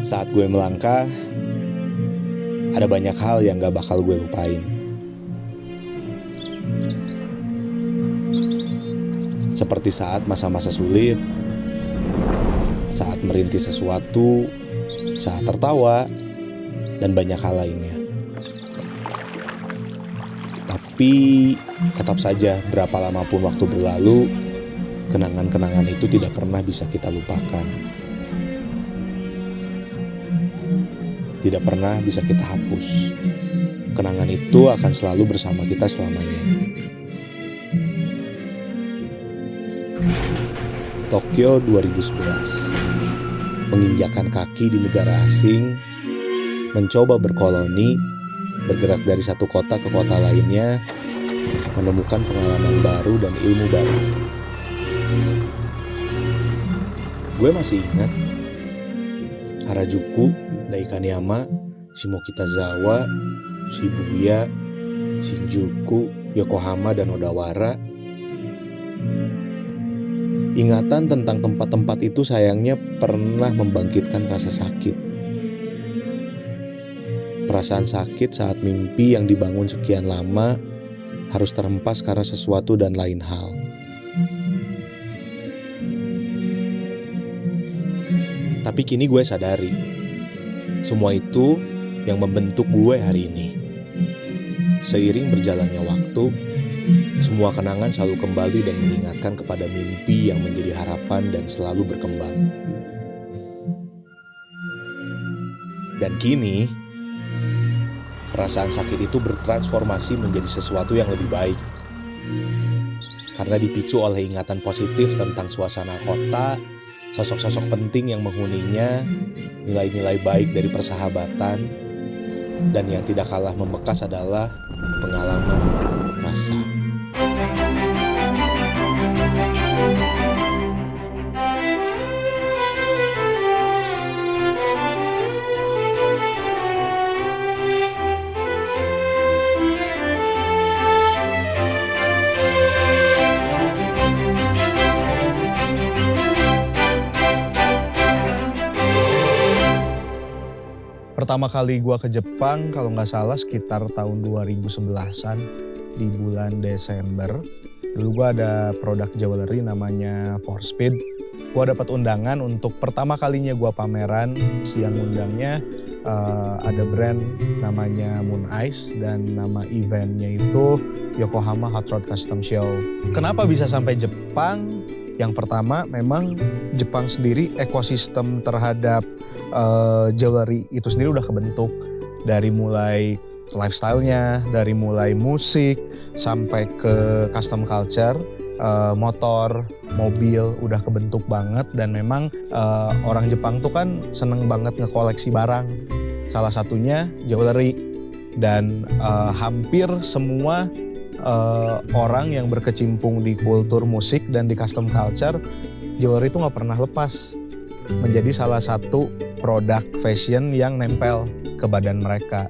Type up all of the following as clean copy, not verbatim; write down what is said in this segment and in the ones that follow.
Saat gue melangkah, ada banyak hal yang gak bakal gue lupain. Seperti saat masa-masa sulit, saat merintis sesuatu, saat tertawa, dan banyak hal lainnya. Tapi tetap saja berapa lama pun waktu berlalu, kenangan-kenangan itu tidak pernah bisa kita lupakan. Tidak pernah bisa kita hapus. Kenangan itu akan selalu bersama kita selamanya. Tokyo 2011. Menginjakkan kaki di negara asing, mencoba berkoloni, bergerak dari satu kota ke kota lainnya, menemukan pengalaman baru dan ilmu baru. Gue masih ingat Harajuku, Daikanyama, Shimokitazawa, Shibuya, Shinjuku, Yokohama, dan Odawara. Ingatan tentang tempat-tempat itu sayangnya pernah membangkitkan rasa sakit. Perasaan sakit saat mimpi yang dibangun sekian lama harus terhempas karena sesuatu dan lain hal. Tapi kini gue sadari, semua itu yang membentuk gue hari ini. Seiring berjalannya waktu, semua kenangan selalu kembali dan mengingatkan kepada mimpi yang menjadi harapan dan selalu berkembang. Dan kini, perasaan sakit itu bertransformasi menjadi sesuatu yang lebih baik. Karena dipicu oleh ingatan positif tentang suasana kota, sosok-sosok penting yang menghuninya, nilai-nilai baik dari persahabatan, dan yang tidak kalah membekas adalah pengalaman rasa. Pertama kali gue ke Jepang kalau nggak salah sekitar tahun 2011-an di bulan Desember. Dulu gue ada produk jewelry namanya Forspeed. Gue dapat undangan untuk pertama kalinya gue pameran. Yang undangnya ada brand namanya Moon Ice dan nama eventnya itu Yokohama Hot Rod Custom Show. Kenapa bisa sampai Jepang? Yang pertama memang Jepang sendiri ekosistem terhadap jewelry itu sendiri udah kebentuk dari mulai lifestyle-nya, dari mulai musik sampai ke custom culture, motor, mobil udah kebentuk banget dan memang orang Jepang tuh kan seneng banget ngekoleksi barang. Salah satunya jewelry dan hampir semua orang yang berkecimpung di kultur musik dan di custom culture, jewelry itu nggak pernah lepas menjadi salah satu produk fashion yang nempel ke badan mereka.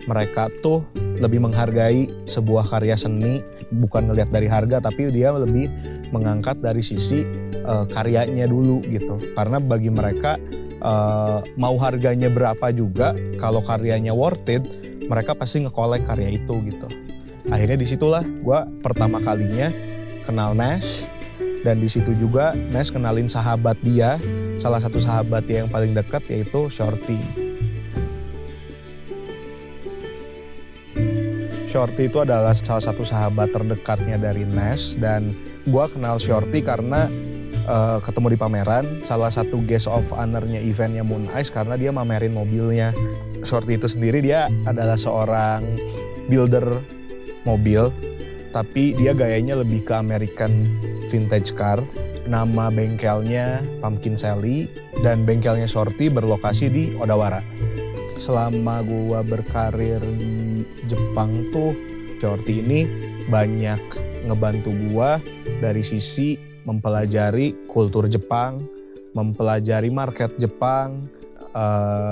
Mereka tuh lebih menghargai sebuah karya seni, bukan ngelihat dari harga, tapi dia lebih mengangkat dari sisi karyanya dulu gitu. Karena bagi mereka mau harganya berapa juga, kalau karyanya worth it, mereka pasti nge-collect karya itu gitu. Akhirnya disitulah gue pertama kalinya kenal Nash. Dan di situ juga Nash kenalin sahabat dia, salah satu sahabat dia yang paling dekat yaitu Shorty. Shorty itu adalah salah satu sahabat terdekatnya dari Nash dan gue kenal Shorty karena ketemu di pameran. Salah satu guest of honor-nya eventnya Moon Ice karena dia mamerin mobilnya. Shorty itu sendiri dia adalah seorang builder mobil, tapi dia gayanya lebih ke American vintage car. Nama bengkelnya Pumpkin Sally dan bengkelnya Shorty berlokasi di Odawara. Selama gua berkarir di Jepang tuh, Shorty ini banyak ngebantu gua dari sisi mempelajari kultur Jepang, mempelajari market Jepang.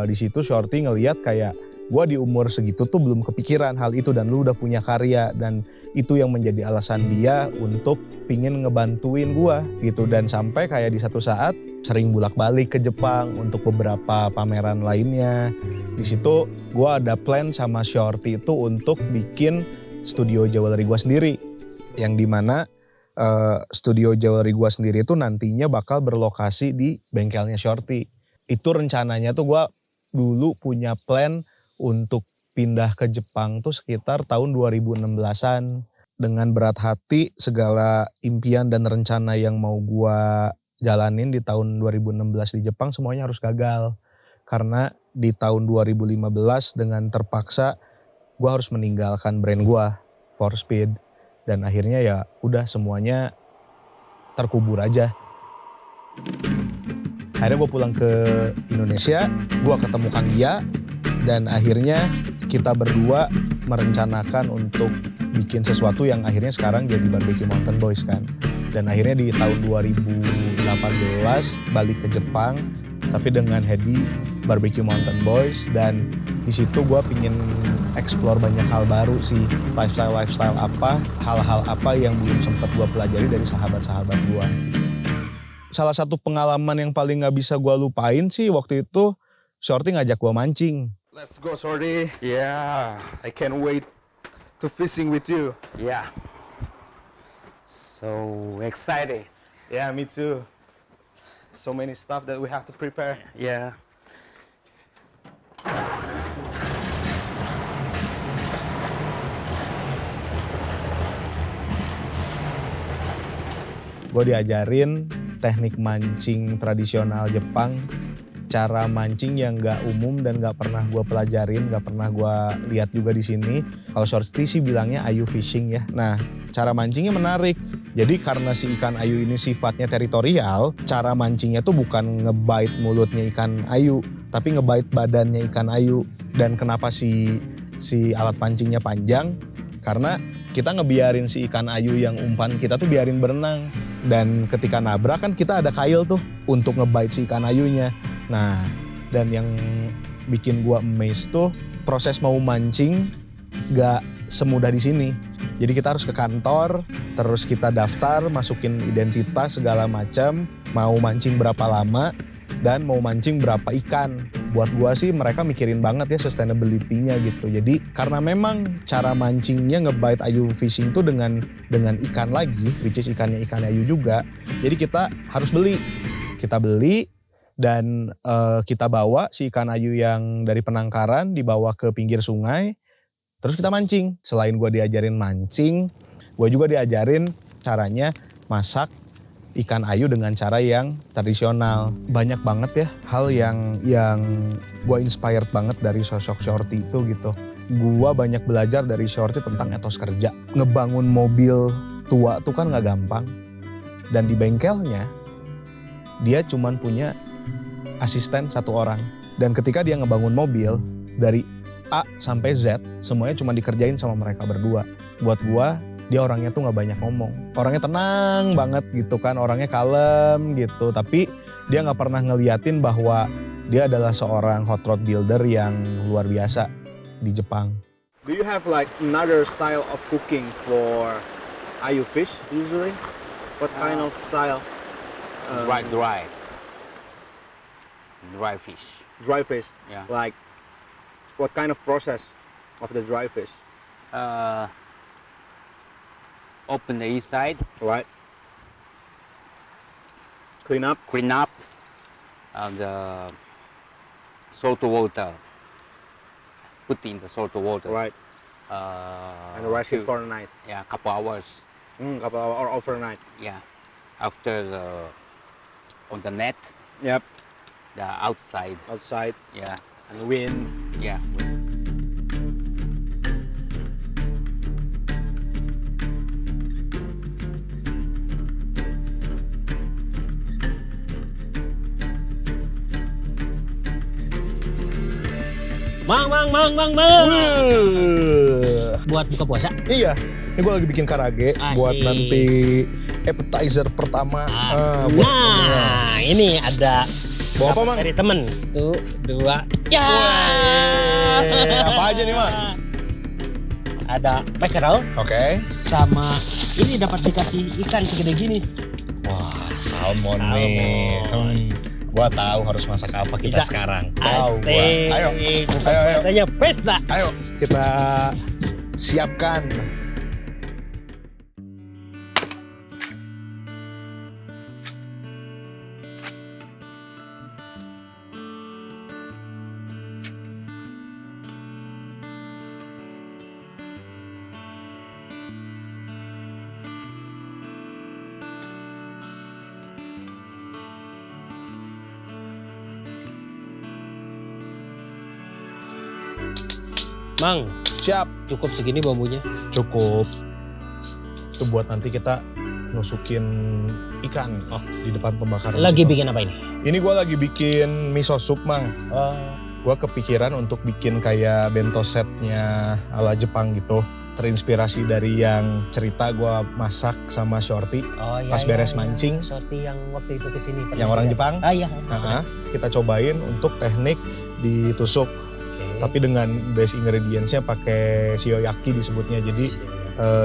Di situ Shorty ngelihat kayak gue di umur segitu tuh belum kepikiran hal itu dan lu udah punya karya, dan itu yang menjadi alasan dia untuk pingin ngebantuin gue gitu. Dan sampai kayak di satu saat sering bolak-balik ke Jepang untuk beberapa pameran lainnya. Di situ gue ada plan sama Shorty itu untuk bikin studio jewelry gue sendiri. Yang dimana studio jewelry gue sendiri itu nantinya bakal berlokasi di bengkelnya Shorty. Itu rencananya tuh gue dulu punya plan untuk pindah ke Jepang tuh sekitar tahun 2016-an. Dengan berat hati segala impian dan rencana yang mau gue jalanin di tahun 2016 di Jepang semuanya harus gagal. Karena di tahun 2015 dengan terpaksa gue harus meninggalkan brand gue, Forspeed. Dan akhirnya ya udah semuanya terkubur aja. Akhirnya gue pulang ke Indonesia, gue ketemu Kang Gia. Dan akhirnya kita berdua merencanakan untuk bikin sesuatu yang akhirnya sekarang jadi Barbecue Mountain Boys kan. Dan akhirnya di tahun 2018 balik ke Jepang, tapi dengan Hedi Barbecue Mountain Boys. Dan di situ gue pingin explore banyak hal baru sih, lifestyle apa, hal-hal apa yang belum sempat gue pelajari dari sahabat-sahabat gue. Salah satu pengalaman yang paling nggak bisa gue lupain sih waktu itu Shorty ngajak gue mancing. Let's go, Shorty. Yeah, I can't wait to fishing with you. Yeah. So excited. Yeah, me too. So many stuff that we have to prepare. Yeah. Gue diajarin teknik mancing tradisional Jepang, cara mancing yang gak umum dan gak pernah gue pelajarin, gak pernah gue lihat juga di sini. Kalau Shorty sih bilangnya ayu fishing ya. Nah, cara mancingnya menarik. Jadi karena si ikan ayu ini sifatnya teritorial, cara mancingnya tuh bukan ngebait mulutnya ikan ayu, tapi ngebait badannya ikan ayu. Dan kenapa si alat pancingnya panjang? Karena kita ngebiarin si ikan ayu yang umpan kita tuh biarin berenang. Dan ketika nabrak kan kita ada kail tuh untuk ngebait si ikan ayunya. Nah, dan yang bikin gua amazed tuh proses mau mancing gak semudah di sini. Jadi kita harus ke kantor, terus kita daftar, masukin identitas segala macam, mau mancing berapa lama dan mau mancing berapa ikan. Buat gua sih mereka mikirin banget ya sustainability-nya gitu. Jadi karena memang cara mancingnya ngebait ayu fishing tuh dengan ikan lagi, which is ikannya ikan ayu juga. Jadi kita harus beli. Kita beli dan kita bawa si ikan ayu yang dari penangkaran dibawa ke pinggir sungai. Terus kita mancing. Selain gue diajarin mancing, gue juga diajarin caranya masak ikan ayu dengan cara yang tradisional. Banyak banget ya hal yang gue inspired banget dari sosok Shorty itu gitu. Gue banyak belajar dari Shorty tentang etos kerja. Ngebangun mobil tua tuh kan gak gampang. Dan di bengkelnya, dia cuman punya asisten 1 orang. Dan ketika dia ngebangun mobil, dari A sampai Z, semuanya cuma dikerjain sama mereka berdua. Buat gua, dia orangnya tuh gak banyak ngomong. Orangnya tenang banget gitu kan, orangnya kalem gitu. Tapi dia gak pernah ngeliatin bahwa dia adalah seorang hot rod builder yang luar biasa di Jepang. Do you have like another style of cooking for ayu fish usually? What kind of style? Dry fish. Dry fish. Yeah. Like what kind of process of the dry fish? Open the inside, Right. Clean up. clean up, and salt water. Put in the salt water. Right. And rest it for the night. Yeah, couple hours. Couple hours or overnight. Yeah. After on the net, Yep. the outside. Outside Yeah. and wind. Yeah. Mang. Buat buka puasa. Iya, ini gue lagi bikin karage buat Asik. nanti appetizer pertama. Buat Nah, ini ada bawa apa, Mang? dari temen. 1, 2, ya. Apa aja nih, Mang? Ada mackerel Oke. sama ini dapat dikasih ikan segede gini. Wah, Salmon nih. Gua tahu harus masak apa kita Bisa. sekarang. Tahu gua. Asik. Ayo. Rasanya pesta. Ayo kita siapkan. Mang, Siap. cukup segini bambunya. Cukup. Itu buat nanti kita nusukin ikan di depan pembakaran. Lagi situ. bikin apa ini? Ini gue lagi bikin miso soup, Mang. Oh, Gue kepikiran untuk bikin kayak bento setnya ala Jepang gitu. Terinspirasi dari yang cerita gue masak sama Shorty. iya. Pas beres mancing. Seperti yang waktu itu kesini. Yang orang Jepang. Ah iya. Kita cobain untuk teknik ditusuk. Oke. Tapi dengan base ingredientsnya pakai shioyaki disebutnya. Jadi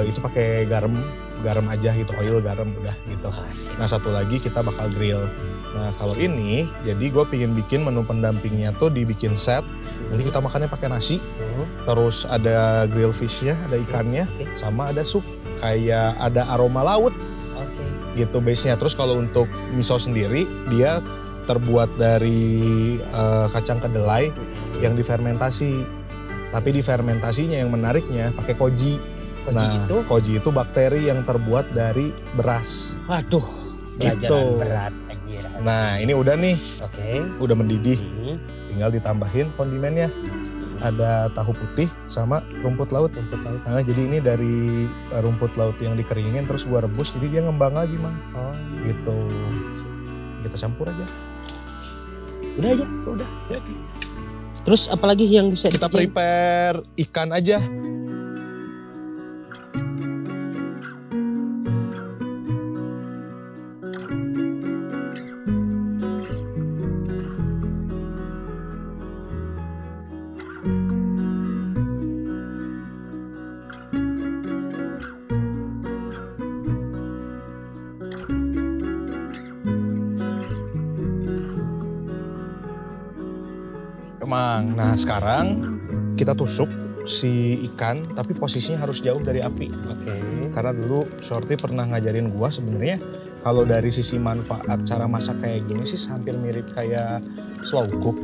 itu pakai garam aja gitu, oil garam udah gitu. Asik. Nah satu lagi kita bakal grill. Nah kalau ini jadi gue pengen bikin menu pendampingnya tuh dibikin set. Nanti kita makannya pakai nasi. Terus ada grill fishnya, ada ikannya, Oke. sama ada sup. Kayak ada aroma laut Oke. gitu base-nya. Terus kalau untuk miso sendiri dia terbuat dari kacang kedelai yang difermentasi. Tapi difermentasinya yang menariknya pakai koji. Koji itu bakteri yang terbuat dari beras. Waduh, Gitu. pelajaran berat anjir. Nah ini udah nih, Oke. udah mendidih. Hmm. Tinggal ditambahin kondimennya. Ada tahu putih sama rumput laut. Nah, jadi ini dari rumput laut yang dikeringin terus gua rebus, jadi dia ngembang lagi, Mang. Oh, Gitu. Kita campur aja. udah aja. Udah, jadi. Terus apalagi yang bisa Kita dikerjain? prepare ikan aja. Emang, nah sekarang kita tusuk si ikan, tapi posisinya harus jauh dari api. Oke. Karena dulu Shorty pernah ngajarin gua sebenarnya kalau dari sisi manfaat cara masak kayak gini sih hampir mirip kayak slow cook.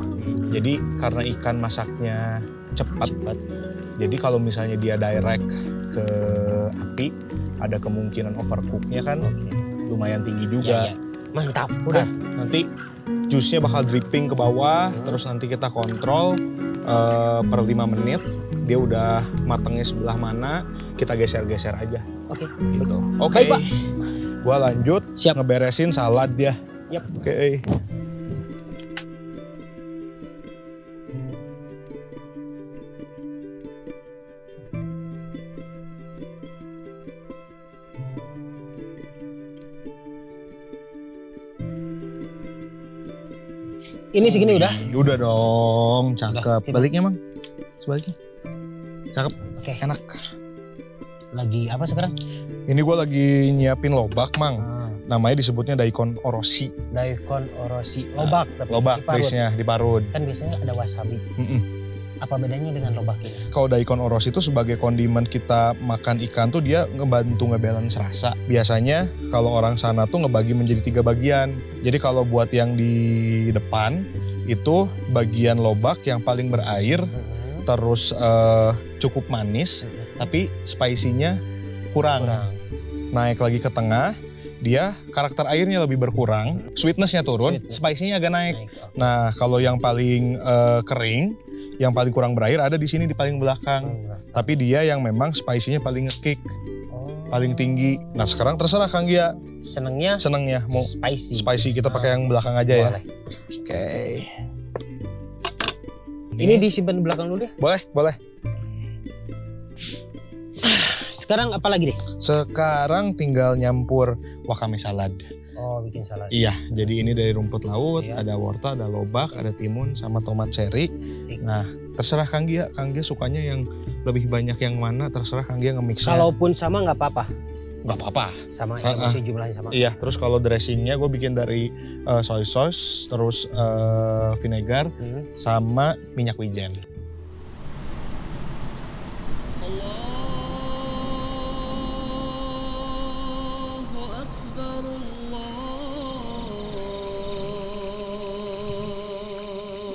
Jadi karena ikan masaknya cepat, jadi kalau misalnya dia direct ke api, ada kemungkinan overcooknya kan lumayan tinggi juga. Ya, ya. Mantap. Udah, nanti jusnya bakal dripping ke bawah, terus nanti kita kontrol per 5 menit dia udah matangnya sebelah mana, kita geser-geser aja. Oke. Gitu. Oke. Baik, Pak. Gua lanjut Siap. ngeberesin salad dia. Yap. Oke. Ini segini udah. Udah dong, cakep. Udah. Baliknya, Mang. Sebaliknya. Cakep, Oke. enak. Lagi apa sekarang? Ini gua lagi nyiapin lobak, Mang. Namanya disebutnya daikon oroshi. Daikon oroshi. Lobak. tapi Lobak diparut. base-nya diparut. Kan biasanya ada wasabi. Mm-mm. Apa bedanya dengan lobak ini? Kalau daikon oroshi itu sebagai kondimen kita makan ikan tuh dia ngebantu ngebalance rasa. Biasanya kalau orang sana tuh ngebagi menjadi 3 bagian. Jadi kalau buat yang di depan itu bagian lobak yang paling berair, terus cukup manis, tapi spicy-nya kurang. Naik lagi ke tengah, dia karakter airnya lebih berkurang, sweetness-nya turun, Sweetness. spicy-nya agak naik. Naik. Nah, kalau yang paling kering, yang paling kurang berair ada di sini di paling belakang. Tapi dia yang memang spicy-nya paling nge-kick, paling tinggi. Nah, sekarang terserah Kang Gia, Senengnya senengnya mau spicy. spicy kita pakai yang belakang aja ya. Boleh. Oke. Ini disimpan di belakang dulu deh. Boleh, boleh. Sekarang apa lagi deh? Sekarang tinggal nyampur wakame salad. Oh, bikin salad. Iya, jadi ini dari rumput laut, Iya. ada wortel, ada lobak, ada timun, sama tomat cherry. Asik. Nah, terserah Kang Gia sukanya yang lebih banyak yang mana, terserah Kang Gia nge-mixnya. Kalaupun sama nggak apa-apa. nggak apa-apa. Sama ya, masih jumlahnya sama. Iya, terus kalau dressingnya gue bikin dari soy sauce, terus vinegar, sama minyak wijen.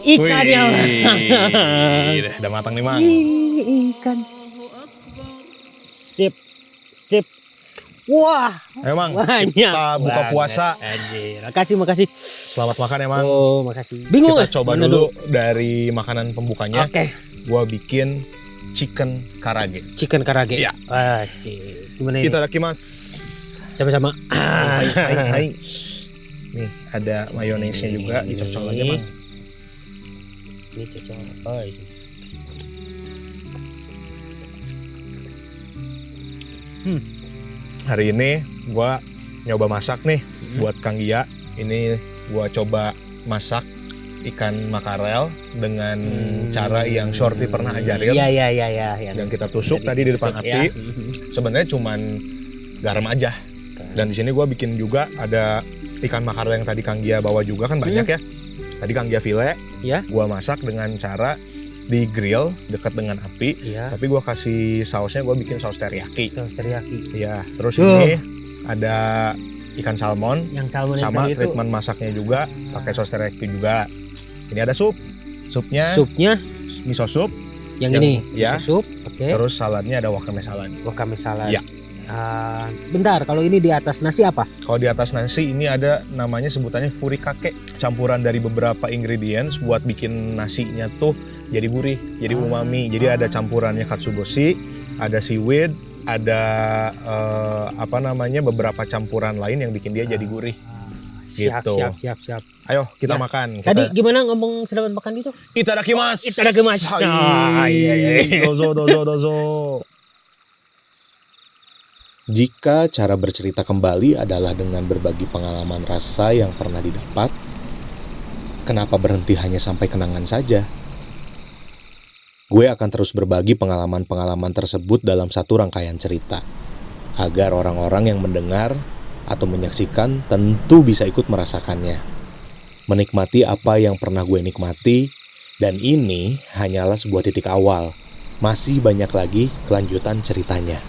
Ikan ya. Udah matang nih, Mang. Ikan. Sip. Wah, Ayo, Mang, banyak. kita buka banget, puasa. anjir. Makasih. Selamat makan ya, Mang. Oh, makasih. Bingung Kita nggak? coba Mana dulu dari makanan pembukanya. Oke. Gua bikin chicken karage. Chicken karage. Iya. Asik. Gimana ini? Itadakimasu. Sama-sama. Hai. Nih, ada mayonesnya juga, dicocol lagi, Mang. Ini cocok. Oh, isi. Hari ini gua nyoba masak nih buat Kang Gia. Ini gua coba masak ikan makarel dengan cara yang Shorty pernah ajarin. Iya. Yang kita tusuk tadi di depan api. Sebenarnya cuman garam aja. Dan di sini gua bikin juga ada ikan makarel yang tadi Kang Gia bawa juga kan banyak ya. Tadi Kang Gia file. Iya. Gua masak dengan cara di grill dekat dengan api. Iya. Tapi gua kasih sausnya, gua bikin saus teriyaki. Saus teriyaki. Iya, terus ini ada ikan salmon Yang salmon yang sama tadi itu. treatment masaknya juga pakai saus teriyaki juga. Ini ada supnya Supnya miso soup, yang ini. ya. Miso soup. Oke. terus saladnya ada wakame salad. Wakame salad. Iya. Bentar, kalau ini di atas nasi apa? Kalau di atas nasi ini ada namanya sebutannya furikake, campuran dari beberapa ingredients buat bikin nasinya tuh jadi gurih, jadi umami. Jadi ada campurannya katsuboshi, ada seaweed, ada beberapa campuran lain yang bikin dia jadi gurih. Siap. Ayo kita Ya. makan. Tadi gimana ngomong selamat makan itu? Itadakimasu. Itadakimasu. Iya. Dozo. Jika cara bercerita kembali adalah dengan berbagi pengalaman rasa yang pernah didapat, kenapa berhenti hanya sampai kenangan saja? Gue akan terus berbagi pengalaman-pengalaman tersebut dalam satu rangkaian cerita, agar orang-orang yang mendengar atau menyaksikan tentu bisa ikut merasakannya. Menikmati apa yang pernah gue nikmati, dan ini hanyalah sebuah titik awal. Masih banyak lagi kelanjutan ceritanya.